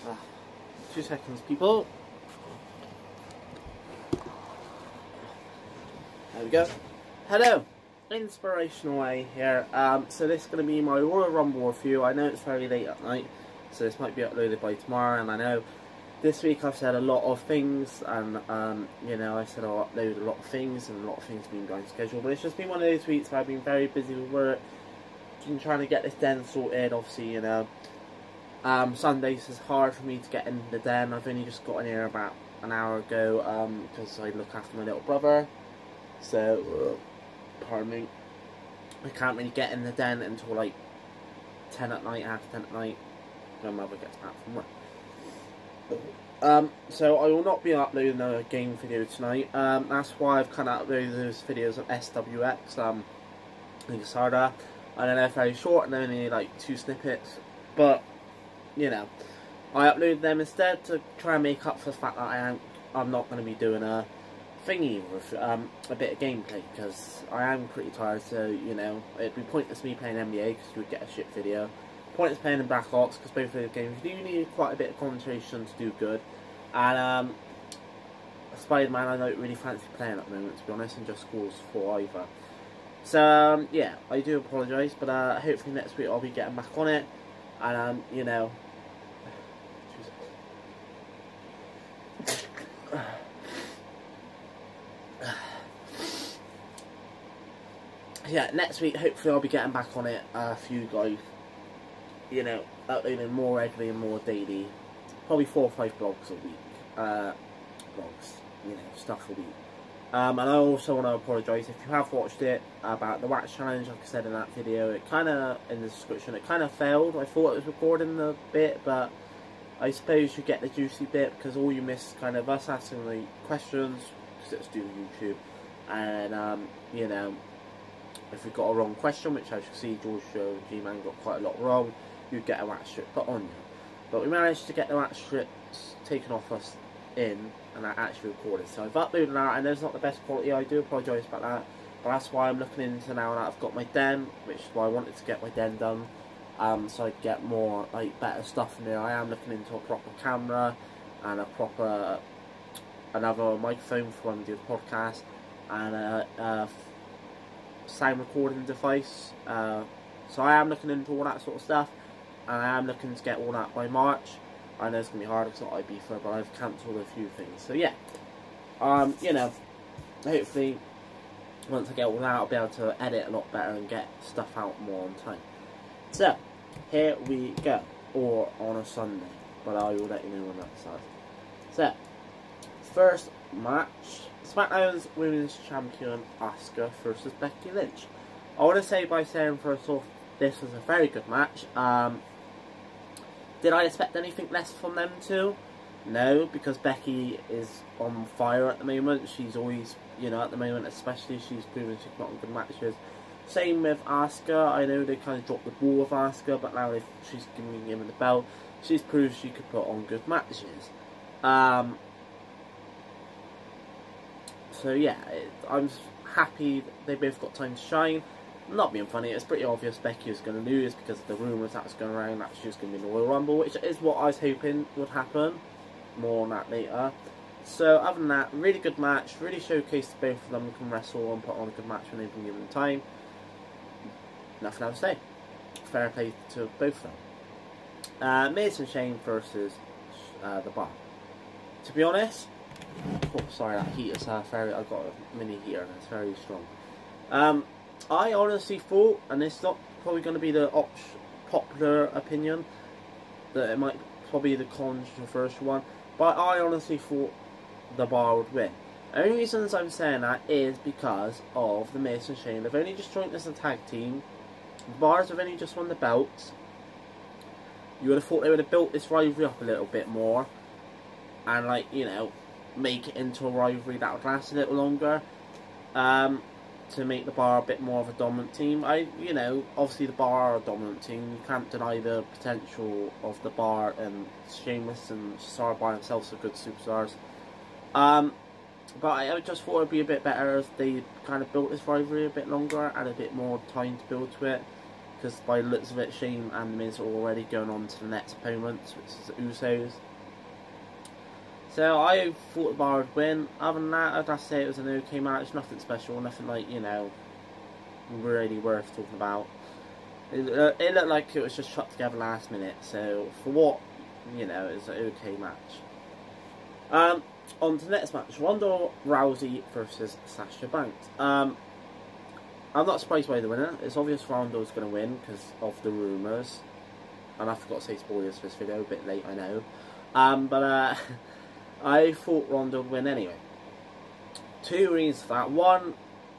Ah, 2 seconds, people. There we go. Hello, Inspirational A here. So this is going to be my Royal Rumble review. I know it's very late at night, so this might be uploaded by tomorrow, and I know this week I've said a lot of things, and you know, I said I'll upload a lot of things, and a lot of things have been going scheduled, but it's just been one of those weeks where I've been very busy with work, been trying to get this den sorted. Obviously, you know, Sundays is hard for me to get in the den. I've only just got in here about an hour ago, because I look after my little brother, so, pardon me, I can't really get in the den until like 10 at night, after 10 at night, when my mother gets back from work. So I will not be uploading a game video tonight. That's why I've kind of uploaded those videos of SWX, and Casada. I don't know, very short and only like 2 snippets, but you know, I uploaded them instead to try and make up for the fact that I'm not going to be doing a thingy with a bit of gameplay, because I am pretty tired. So you know, it'd be pointless me playing NBA because you would get a shit video. Pointless playing in Black Ops because both of those games you do need quite a bit of concentration to do good. And Spider-Man I don't really fancy playing at the moment, to be honest, and just scores 4 either. So yeah, I do apologise, but hopefully next week I'll be getting back on it, and you know. Yeah, next week hopefully I'll be getting back on it for you guys. You know, uploading more regularly and more daily. Probably 4 or 5 blogs a week. Blogs, you know, stuff a week. And I also want to apologise if you have watched it about the wax challenge. Like I said in that video, it kind of, in the description, it kind of failed. I thought it was recording the bit, but I suppose you get the juicy bit because all you miss is kind of us asking the questions, because it's due to YouTube. And, you know, if we got a wrong question, which as you see, George Show and G-Man got quite a lot wrong, you'd get a wax strip put on you. But we managed to get the wax strips taken off us and that actually recorded. So I've uploaded that. I know it's not the best quality, I do apologise about that. But that's why I'm looking into now that I've got my den, which is why I wanted to get my den done. So I get more, like, better stuff in there. I am looking into a proper camera and a proper, another microphone for when we do the podcast, and a sound recording device. So I am looking into all that sort of stuff, and I am looking to get all that by March. I know it's going to be hard because it's not Ibiza, but I've cancelled a few things. So yeah, you know, hopefully once I get all that, I'll be able to edit a lot better and get stuff out more on time. So, here we go, or on a Sunday, but I will let you know when that starts. So, first match, SmackDown's Women's Champion Asuka versus Becky Lynch. I want to say by saying first off, this was a very good match. Did I expect anything less from them two? No, because Becky is on fire at the moment. She's always, you know, at the moment especially, she's proven she's got good matches. Same with Asuka. I know they kind of dropped the ball with Asuka, but now she's giving him the belt. She's proved she could put on good matches. So yeah, I'm happy they both got time to shine. I'm not being funny, it's pretty obvious Becky was going to lose because of the rumours that was going around that she was going to be in the Royal Rumble, which is what I was hoping would happen. More on that later. So other than that, really good match, really showcased both of them can wrestle and put on a good match when they've been given time. Nothing else to say. Fair play to both of them. Miz and Shane versus The Bar. To be honest, oh sorry, that heat is I've got a mini heater and it's very strong. I honestly thought, and it's not probably going to be the popular opinion, that it might probably be the controversial one, but I honestly thought The Bar would win. The only reasons I'm saying that is because of the Miz and Shane. They've only just joined as a tag team. The Bars have only just won the belts. You would have thought they would have built this rivalry up a little bit more, and, like, you know, make it into a rivalry that would last a little longer. To make the Bar a bit more of a dominant team. You know, obviously the Bar are a dominant team. You can't deny the potential of the Bar, and Sheamus and Cesaro by themselves are good superstars. But I just thought it would be a bit better if they kind of built this rivalry a bit longer and a bit more time to build to it. because by the looks of it, Shane and The Miz are already going on to the next opponents, which is the Usos. So I thought the Bar would win. Other than that, I'd have to say it was an okay match. Nothing special, nothing like, you know, really worth talking about. It looked like it was just shot together last minute. So for what, you know, it was an okay match. On to the next match, Ronda Rousey versus Sasha Banks. I'm not surprised by the winner. It's obvious Ronda's going to win because of the rumours. And I forgot to say spoilers for this video, a bit late, I know. But I thought Ronda would win anyway. Two reasons for that. One,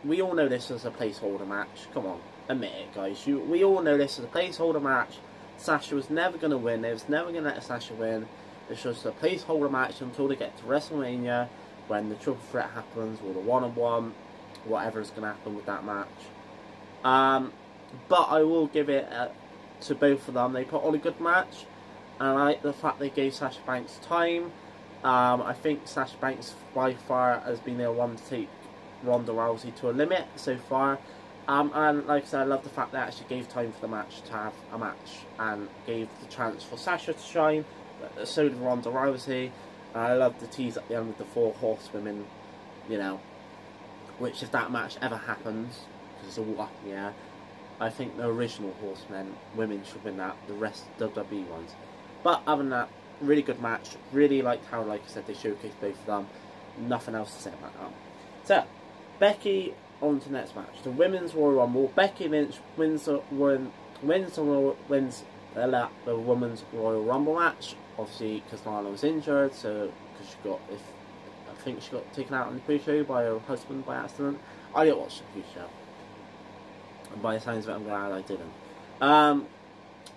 we all know this was a placeholder match. Come on, admit it, guys. We all know this was a placeholder match. Sasha was never going to win. They was never going to let Sasha win. It's just a placeholder match until they get to WrestleMania, when the triple threat happens, or the one-on-one, whatever is going to happen with that match. But I will give it to both of them. They put on a good match, and I like the fact they gave Sasha Banks time. I think Sasha Banks by far has been the one to take Ronda Rousey to a limit so far. And like I said, I love the fact they actually gave time for the match to have a match, and gave the chance for Sasha to shine. So did Ronda Rousey. And I love the tease at the end with the 4 horsewomen, you know, which if that match ever happens, because it's all up in the air, I think the original horsemen, women, should win that, the rest WWE ones. But other than that, really good match. Really liked how, like I said, they showcased both of them. Nothing else to say about that. So, Becky on to the next match. The Women's Royal Rumble. Becky Lynch wins the Women's Royal Rumble match. Obviously, because Lana was injured, so because I think she got taken out in the pre-show by her husband by accident. I didn't watch the pre-show, and by the sounds of it, I'm glad I didn't.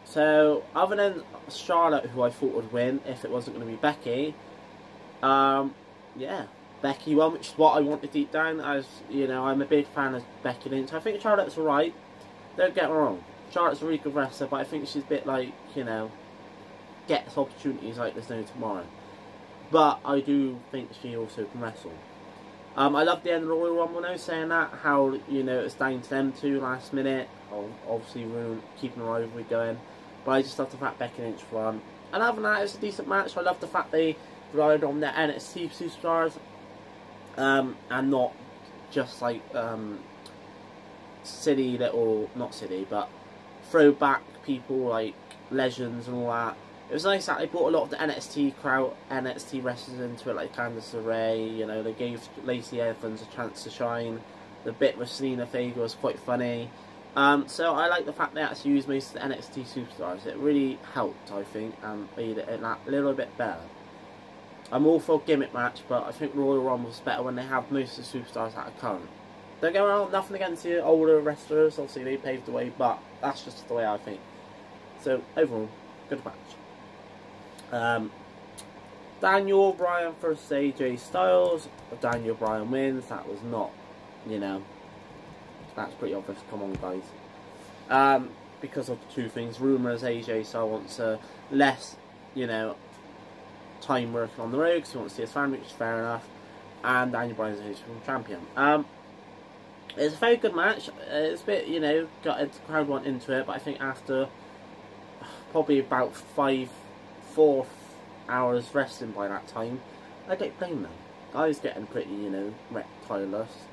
So other than Charlotte, who I thought would win if it wasn't going to be Becky, yeah, Becky won, which is what I wanted deep down. As you know, I'm a big fan of Becky Lynch. I think Charlotte's alright. Don't get me wrong, Charlotte's a really good wrestler, but I think she's a bit like, you know, gets opportunities like there's no tomorrow. But I do think she also can wrestle. I love the end of the Royal Rumble now, saying that, how, you know, it's down to them two last minute, obviously keeping the rivalry going, but I just love the fact Becky Lynch won. And other than that, it's a decent match. I love the fact they relied on their NXT superstars, and not just like silly little, not silly, but throwback people like legends and all that. It was nice that they brought a lot of the NXT crowd, NXT wrestlers into it, like Candice LeRae. You know, they gave Lacey Evans a chance to shine. The bit with Selena Vega was quite funny. So I like the fact they actually used most of the NXT superstars. It really helped, I think, and made it a little bit better. I'm all for a gimmick match, but I think Royal Rumble's better when they have most of the superstars that are current. Don't get me wrong, nothing against the older wrestlers. Obviously, they paved the way, but that's just the way I think. So overall, good match. Daniel Bryan versus AJ Styles. Daniel Bryan wins. That was not, you know, that's pretty obvious. Come on, guys. Because of the two things. Rumours AJ Styles wants less, you know, time working on the road because he wants to see his family, which is fair enough. And Daniel Bryan's a champion. It's a very good match. It's a bit, you know, the crowd went into it, but I think after probably about 4 hours wrestling by that time, I don't blame them. I was getting pretty, you know,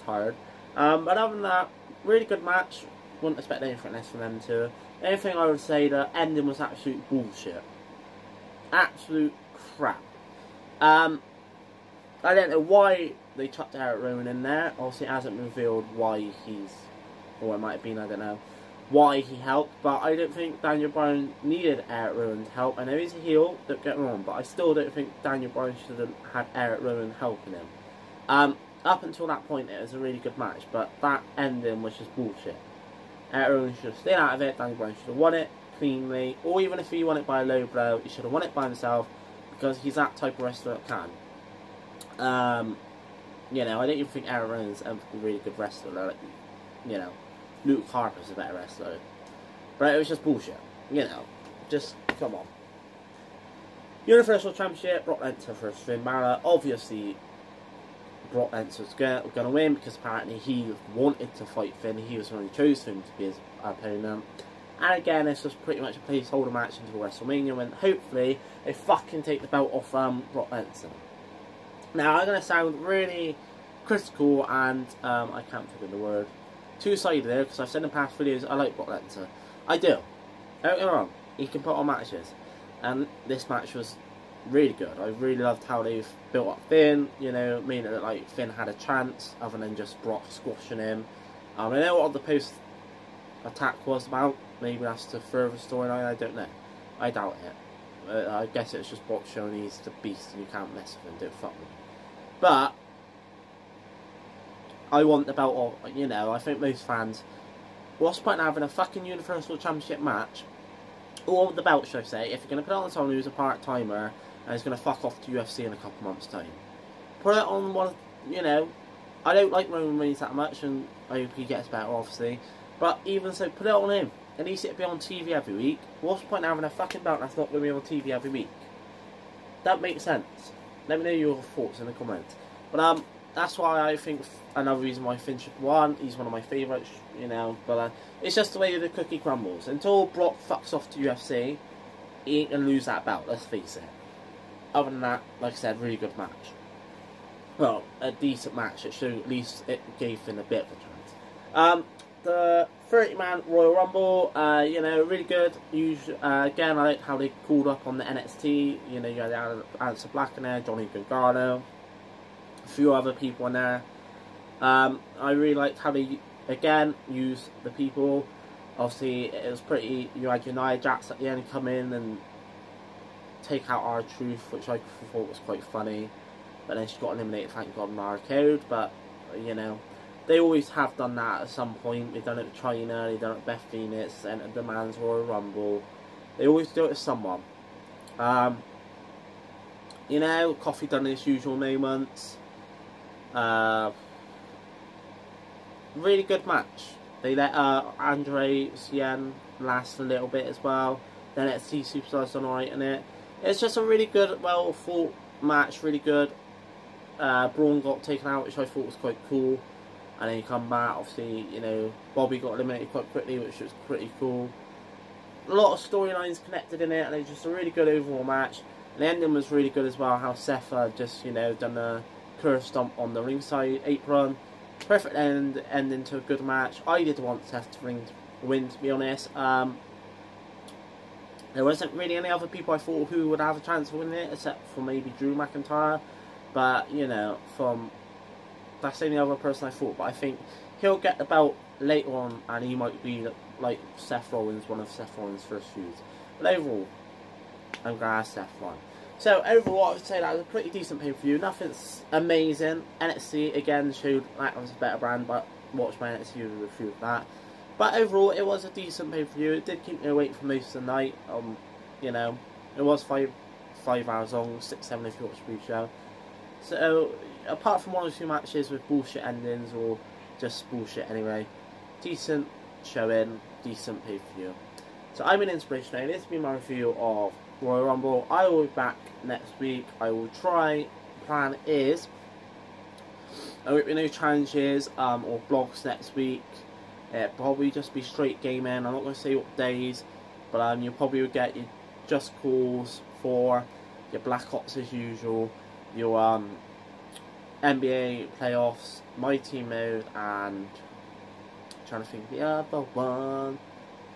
tired. But other than that, really good match. Wouldn't expect anything less from them too. The only thing I would say, the ending was absolute bullshit. Absolute crap. I don't know why they chucked Eric Rowan in there. Obviously, it hasn't revealed why or it might have been, I don't know, why he helped, but I don't think Daniel Bryan needed Eric Rowan's help. I know he's a heel, don't get me wrong, but I still don't think Daniel Bryan should have had Eric Rowan helping him. Up until that point, it was a really good match, but that ending was just bullshit. Eric Rowan should have stayed out of it. Daniel Bryan should have won it cleanly, or even if he won it by a low blow, he should have won it by himself, because he's that type of wrestler that can. You know, I don't even think Eric Rowan's a really good wrestler. Like, you know, Luke Harper's a better wrestler. But it was just bullshit. You know, just, come on. Universal Championship, Brock Lesnar versus Finn Balor. Obviously, Brock Lesnar's going to win because apparently he wanted to fight Finn. He was the one who chose Finn to be his opponent. And again, this was pretty much a placeholder match into WrestleMania when hopefully they fucking take the belt off Brock Lesnar. Now, I'm going to sound really critical and, I can't think of the word, two-sided there, because I've said in past videos I like Brock Lesnar. I do. Don't get me wrong, he can put on matches. And this match was really good. I really loved how they've built up Finn, you know, meaning that like Finn had a chance other than just Brock squashing him. I know what the post-attack was about. Maybe that's the further storyline, I don't know. I doubt it. I guess it's just Brock showing he's the beast and you can't mess with him, don't fuck with him. But I want the belt of, you know, I think most fans, what's the point in having a fucking Universal Championship match, or the belt, should I say, if you're going to put it on someone who's a part-timer and is going to fuck off to UFC in a couple months' time. Put it on one, you know, I don't like Roman Reigns that much, and I hope he gets better, obviously, but even so, put it on him. At least it'll be on TV every week. What's the point in having a fucking belt that's not going to be on TV every week? That makes sense. Let me know your thoughts in the comments. But that's why I think another reason why Finn should won. He's one of my favourites, you know. But it's just the way the cookie crumbles. Until Brock fucks off to UFC, he ain't going to lose that belt, let's face it. Other than that, like I said, really good match. Well, a decent match. It showed, at least it gave Finn a bit of a chance. The 30-man Royal Rumble, you know, really good. Again, I liked how they called up on the NXT. You know, you had Aleister Black in there, Johnny Gargano, a few other people in there. I really liked how they, again, used the people. Obviously, it was pretty. You had Nia Jax at the end come in and take out R-Truth, which I thought was quite funny. But then she got eliminated, thank God, in the arcade. But, you know, they always have done that at some point. They've done it with China, they've done it with Beth Phoenix, entered the Man's Royal Rumble. They always do it with someone. You know, Coffee done his usual moments. Really good match. They let Andre Cien last a little bit as well. Then NXT Superstars done alright in it. It's just a really good, well thought match, really good. Braun got taken out, which I thought was quite cool. And then you come back, obviously, you know, Bobby got eliminated quite quickly, which was pretty cool. A lot of storylines connected in it, and it's just a really good overall match. And the ending was really good as well, how Seth just, you know, done a curve stomp on the ringside apron. Perfect ending to a good match. I did want Seth to win, to be honest. There wasn't really any other people I thought who would have a chance of winning it, except for maybe Drew McIntyre. But, you know, that's the only other person I thought. But I think he'll get the belt later on, and he might be like Seth Rollins, one of Seth Rollins' first feuds. But overall, I'm glad Seth won. So overall, I would say that was a pretty decent pay-per-view. Nothing's amazing. NXT again showed that was a better brand, but watch my NXT review of that. But overall, it was a decent pay-per-view. It did keep me awake for most of the night. You know, it was 5 hours long, 6-7 if you watch the pre-show. So apart from 1 or 2 matches with bullshit endings or just bullshit anyway, decent showing, decent pay-per-view. So I'm an Inspiration A. This has been my review of Royal Rumble. I will be back next week. I will try. Plan is I won't be no challenges or blogs next week. It'll probably just be straight gaming. I'm not going to say what days, but you'll probably get your Just Cause 4, your Black Ops as usual, your NBA playoffs, My Team mode, and I'm trying to think of the other one.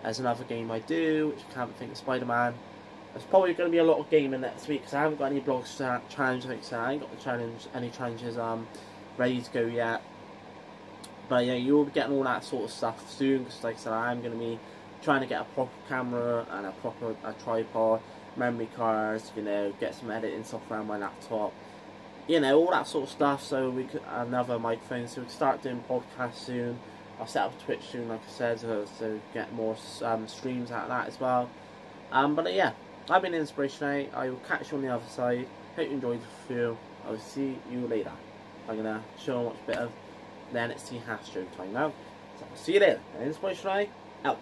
There's another game I do, which I can't think of, Spider-Man. There's probably going to be a lot of gaming next week because I haven't got any blogs challenges. Like I said, I ain't got any challenges ready to go yet. But yeah, you'll be getting all that sort of stuff soon because, like I said, I am going to be trying to get a proper camera and a tripod, memory cards, you know, get some editing software on my laptop, you know, all that sort of stuff. So we could another microphone, so we can start doing podcasts soon. I'll set up Twitch soon, like I said, so get more streams out of that as well. But yeah, I've been Inspiration A. I will catch you on the other side. Hope you enjoyed the review. I will see you later. I'm gonna show and watch a bit of the NXT Half Show time now. So I'll see you later. Inspiration A out.